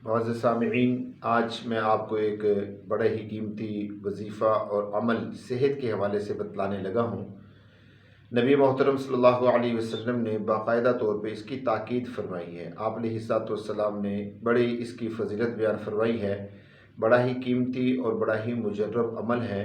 معزز سامعین، آج میں آپ کو ایک بڑے ہی قیمتی وظیفہ اور عمل صحت کے حوالے سے بتلانے لگا ہوں۔ نبی محترم صلی اللہ علیہ وسلم نے باقاعدہ طور پہ اس کی تاکید فرمائی ہے۔ آپ علیہ الصلوۃ والسلام نے بڑی اس کی فضیلت بیان فرمائی ہے۔ بڑا ہی قیمتی اور بڑا ہی مجرب عمل ہے،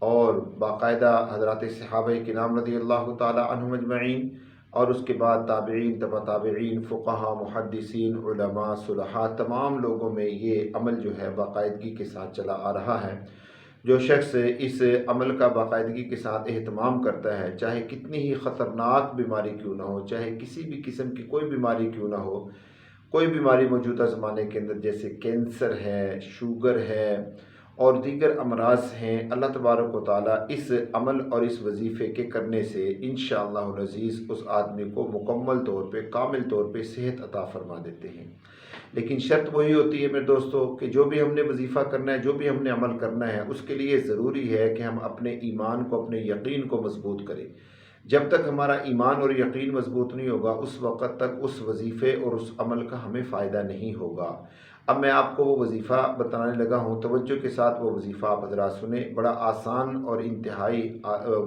اور باقاعدہ حضرات صحابہ کرام رضی اللہ تعالی عنہم اجمعین اور اس کے بعد تابعین، تبع تابعین، فقہا، محدثین، علماء، صلحاء، تمام لوگوں میں یہ عمل جو ہے باقاعدگی کے ساتھ چلا آ رہا ہے۔ جو شخص اس عمل کا باقاعدگی کے ساتھ اہتمام کرتا ہے، چاہے کتنی ہی خطرناک بیماری کیوں نہ ہو، چاہے کسی بھی قسم کی کوئی بیماری کیوں نہ ہو، کوئی بیماری موجودہ زمانے کے اندر جیسے کینسر ہے، شوگر ہے اور دیگر امراض ہیں، اللہ تبارک و تعالیٰ اس عمل اور اس وظیفے کے کرنے سے انشاءاللہ العزیز اس آدمی کو مکمل طور پہ، کامل طور پہ صحت عطا فرما دیتے ہیں۔ لیکن شرط وہی ہوتی ہے میرے دوستو کہ جو بھی ہم نے وظیفہ کرنا ہے، جو بھی ہم نے عمل کرنا ہے، اس کے لیے ضروری ہے کہ ہم اپنے ایمان کو، اپنے یقین کو مضبوط کریں۔ جب تک ہمارا ایمان اور یقین مضبوط نہیں ہوگا، اس وقت تک اس وظیفے اور اس عمل کا ہمیں فائدہ نہیں ہوگا۔ اب میں آپ کو وہ وظیفہ بتانے لگا ہوں، توجہ کے ساتھ وہ وظیفہ آپ حضرات سنیں۔ بڑا آسان اور انتہائی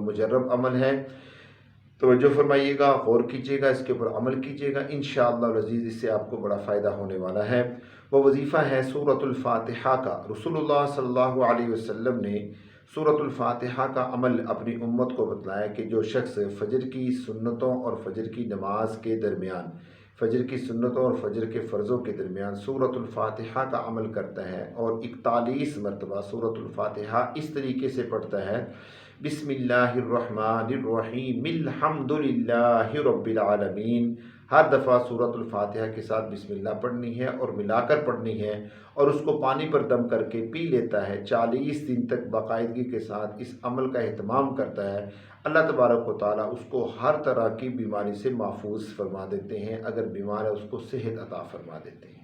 مجرب عمل ہے، توجہ فرمائیے گا، غور کیجیے گا، اس کے اوپر عمل کیجیے گا، انشاءاللہ العزیز اس سے آپ کو بڑا فائدہ ہونے والا ہے۔ وہ وظیفہ ہے سورۃ الفاتحہ کا۔ رسول اللہ صلی اللہ علیہ وسلم نے سورۃ الفاتحہ کا عمل اپنی امت کو بتلایا کہ جو شخص فجر کی سنتوں اور فجر کی نماز کے درمیان، فجر کی سنتوں اور فجر کے فرضوں کے درمیان سورۃ الفاتحہ کا عمل کرتا ہے اور 41 مرتبہ سورۃ الفاتحہ اس طریقے سے پڑھتا ہے: بسم اللہ الرحمن الرحیم الحمد للہ رب العالمین۔ ہر دفعہ سورۃ الفاتحہ کے ساتھ بسم اللہ پڑھنی ہے اور ملا کر پڑھنی ہے، اور اس کو پانی پر دم کر کے پی لیتا ہے۔ 40 دن تک باقاعدگی کے ساتھ اس عمل کا اہتمام کرتا ہے، اللہ تبارک و تعالیٰ اس کو ہر طرح کی بیماری سے محفوظ فرما دیتے ہیں، اگر بیمار ہے اس کو صحت عطا فرما دیتے ہیں۔